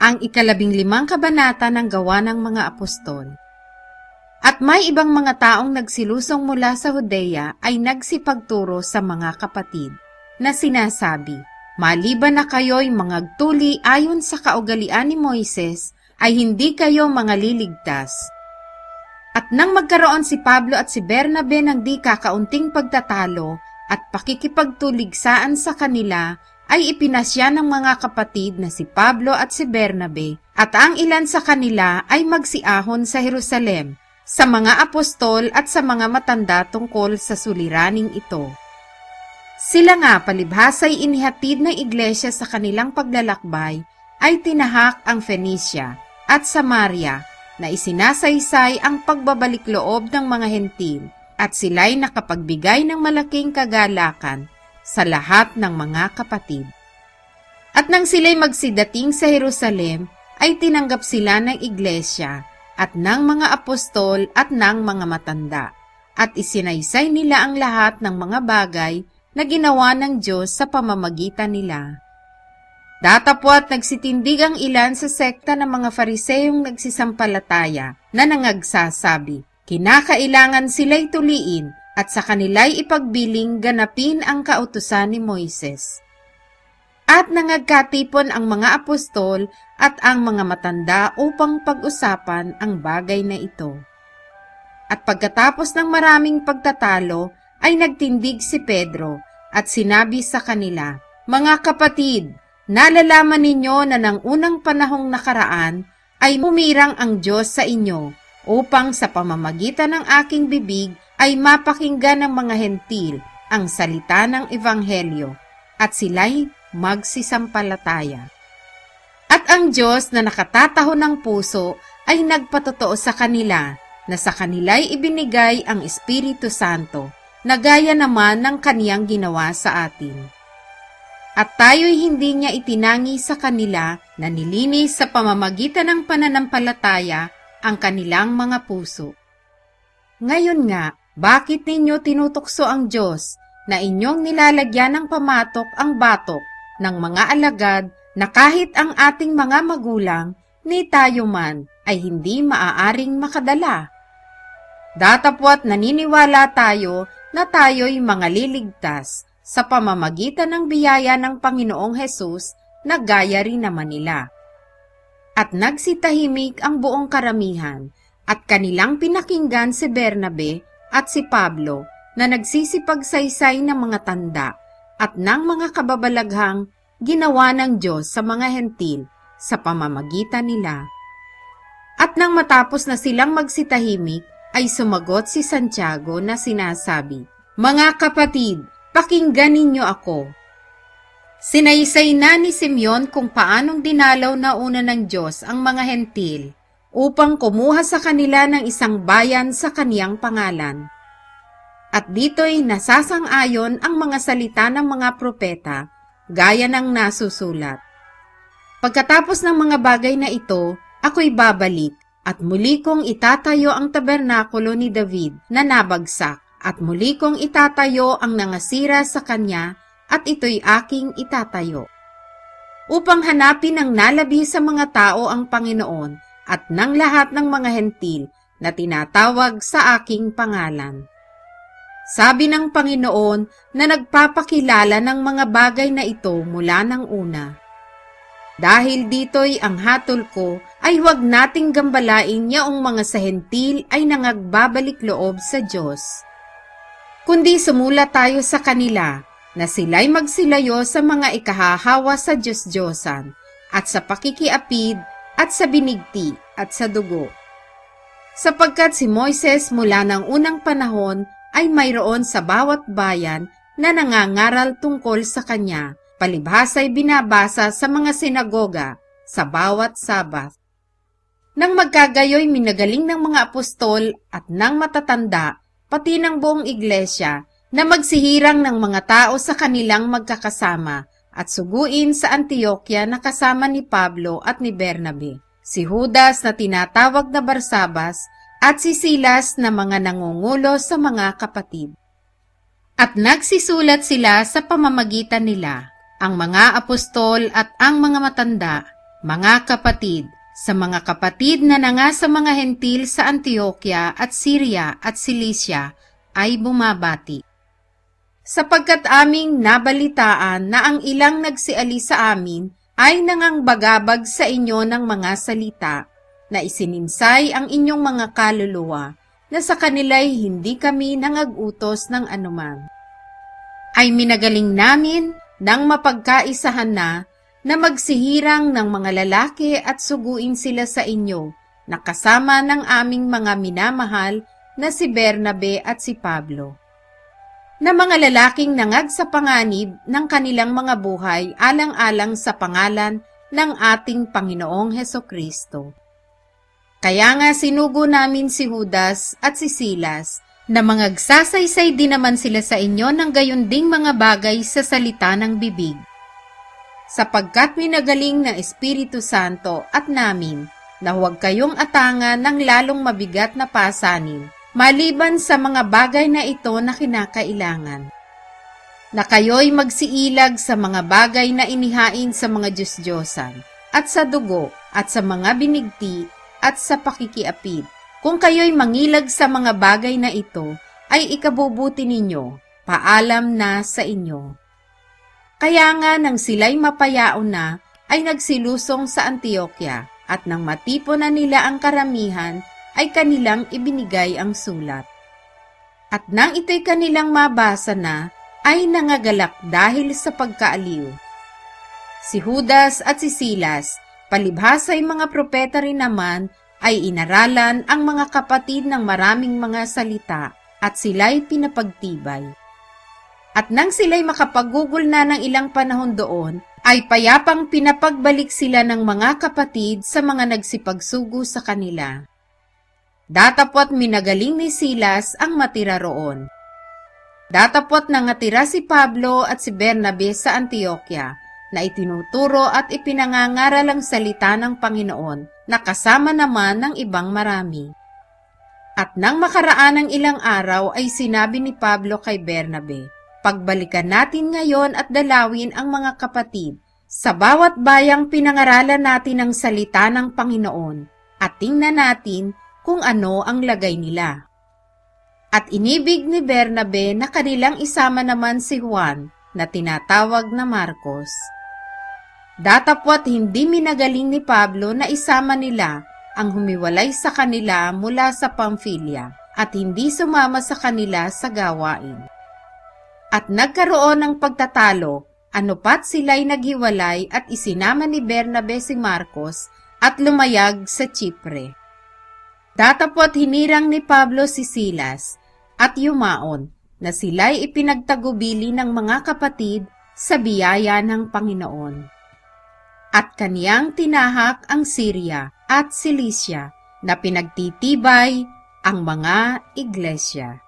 ang 15 kabanata ng Gawa ng mga Apostol. At may ibang mga taong nagsilusong mula sa Judea ay nagsipagturo sa mga kapatid na sinasabi, maliban na kayo'y mangagtuli ayon sa kaugalian ni Moises, ay hindi kayo mga liligtas. At nang magkaroon si Pablo at si Bernabe ng di kakaunting pagtatalo at pakikipagtuligsaan sa kanila, ay ipinasya ng mga kapatid na si Pablo at si Bernabe at ang ilan sa kanila ay magsiahon sa Jerusalem sa mga apostol at sa mga matanda tungkol sa suliraning ito. Sila nga palibhasa'y inihatid ng iglesia sa kanilang paglalakbay ay tinahak ang Phoenicia at Samaria na isinasaysay ang pagbabalik loob ng mga hentil at sila'y nakapagbigay ng malaking kagalakan sa lahat ng mga kapatid. At nang sila'y magsidating sa Jerusalem, ay tinanggap sila ng iglesia at ng mga apostol at ng mga matanda, at isinaysay nila ang lahat ng mga bagay na ginawa ng Diyos sa pamamagitan nila. Datapwat nagsitindig ang ilan sa sekta ng mga Fariseyong nagsisampalataya na nangagsasabi, kinakailangan sila'y tuliin at sa kanila'y ipagbiling ganapin ang kautusan ni Moises. At nangagkatipon ang mga apostol at ang mga matanda upang pag-usapan ang bagay na ito. At pagkatapos ng maraming pagtatalo, ay nagtindig si Pedro at sinabi sa kanila, mga kapatid, nalalaman ninyo na ng unang panahong nakaraan ay humirang ang Diyos sa inyo upang sa pamamagitan ng aking bibig ay mapakinggan ng mga hentil ang salita ng Ebanghelyo at sila'y magsisampalataya. At ang Diyos na nakatataho ng puso ay nagpatotoo sa kanila na sa kanila'y ibinigay ang Espiritu Santo na gaya naman ng kaniyang ginawa sa atin. At tayo'y hindi niya itinangi sa kanila na nilinis sa pamamagitan ng pananampalataya ang kanilang mga puso. Ngayon nga, bakit ninyo tinutukso ang Diyos na inyong nilalagyan ng pamatok ang batok ng mga alagad na kahit ang ating mga magulang ni tayo man ay hindi maaaring makadala? Datapwat naniniwala tayo na tayo'y mga liligtas sa pamamagitan ng biyaya ng Panginoong Hesus na gaya rin naman nila. At nagsitahimik ang buong karamihan at kanilang pinakinggan si Bernabe at si Pablo na nagsisipagsaysay ng mga tanda at ng mga kababalaghang ginawa ng Diyos sa mga hentil sa pamamagitan nila. At nang matapos na silang magsitahimik, ay sumagot si Santiago na sinasabi, mga kapatid, pakinggan ninyo ako. Sinaysay na ni Simeon kung paanong dinalaw na una ng Diyos ang mga hentil upang kumuha sa kanila ng isang bayan sa kaniyang pangalan. At dito'y nasasang-ayon ang mga salita ng mga propeta, gaya ng nasusulat. Pagkatapos ng mga bagay na ito, ako'y babalik, at muli kong itatayo ang tabernakulo ni David na nabagsak, at muli kong itatayo ang nangasira sa kanya, at ito'y aking itatayo. Upang hanapin ng nalabi sa mga tao ang Panginoon, at ng lahat ng mga hentil na tinatawag sa aking pangalan. Sabi ng Panginoon na nagpapakilala ng mga bagay na ito mula ng una. Dahil dito'y ang hatol ko ay huwag nating gambalain yaong mga sa hentil ay nangagbabalik loob sa Diyos. Kundi sumula tayo sa kanila na sila'y magsilayo sa mga ikahahawa sa Diyos-Diyosan at sa pakikiapid at sa binigti at sa dugo. Sapagkat si Moises mula ng unang panahon ay mayroon sa bawat bayan na nangangaral tungkol sa kanya, palibhasa'y binabasa sa mga sinagoga sa bawat Sabat. Nang magkagayoy minagaling ng mga apostol at ng matatanda, pati ng buong iglesia, na magsihirang ng mga tao sa kanilang magkakasama at suguin sa Antioquia na kasama ni Pablo at ni Bernabe, si Judas na tinatawag na Barsabas at si Silas na mga nangungulo sa mga kapatid. At nagsisulat sila sa pamamagitan nila, ang mga apostol at ang mga matanda, Mga kapatid, sa mga kapatid na nanga sa mga hentil sa Antioquia at Syria at Cilicia ay bumabati. Sapagkat aming nabalitaan na ang ilang nagsiali sa amin ay nangangbagabag sa inyo ng mga salita, na isininsay ang inyong mga kaluluwa, na sa kanila'y hindi kami nangag-utos ng anuman. Ay minagaling namin nang mapagkaisahan na magsihirang ng mga lalaki at suguin sila sa inyo, na kasama ng aming mga minamahal na si Bernabe at si Pablo, na mga lalaking nangag sa panganib ng kanilang mga buhay alang-alang sa pangalan ng ating Panginoong Hesukristo. Kaya nga sinugo namin si Judas at si Silas, na mangagsasaysay din naman sila sa inyo ng gayon ding mga bagay sa salita ng bibig. Sapagkat minagaling ng Espiritu Santo at namin na huwag kayong atangan ng lalong mabigat na pasanin, maliban sa mga bagay na ito na kinakailangan. Na kayo'y magsiilag sa mga bagay na inihain sa mga Diyos-Diyosan, at sa dugo, at sa mga binigti, at sa pakikiapid. Kung kayo'y mangilag sa mga bagay na ito, ay ikabubuti ninyo, paalam na sa inyo. Kaya nga nang sila'y mapayaon na, ay nagsilusong sa Antioquia, at nang matipon na nila ang karamihan, ay kanilang ibinigay ang sulat. At nang ito'y kanilang mabasa na, ay nangagalak dahil sa pagkaaliw. Si Judas at si Silas, palibhasa'y mga propeta rin naman, ay inaralan ang mga kapatid ng maraming mga salita, at sila'y pinapagtibay. At nang sila'y makapagugol na ng ilang panahon doon, ay payapang pinapagbalik sila ng mga kapatid sa mga nagsipagsugo sa kanila. Datapwat minagaling ni Silas ang matira roon. Datapwat nangatira si Pablo at si Bernabe sa Antioquia, na itinuturo at ipinangangaral ang salita ng Panginoon, na kasama naman ng ibang marami. At nang makaraan ng ilang araw ay sinabi ni Pablo kay Bernabe, pagbalikan natin ngayon at dalawin ang mga kapatid sa bawat bayang pinangaralan natin ang salita ng Panginoon, at tingnan natin kung ano ang lagay nila. At inibig ni Bernabe na kanilang isama naman si Juan, na tinatawag na Marcos. Datapwat hindi minagaling ni Pablo na isama nila ang humiwalay sa kanila mula sa Pamphylia, at hindi sumama sa kanila sa gawain. At nagkaroon ng pagtatalo, anupat sila'y naghiwalay at isinama ni Bernabe si Marcos at lumayag sa Chipre. Datapwat hinirang ni Pablo si Silas at yumaon, na sila'y ipinagtagubili ng mga kapatid sa biyaya ng Panginoon. At kaniyang tinahak ang Syria at Cilicia, na pinagtitibay ang mga iglesia.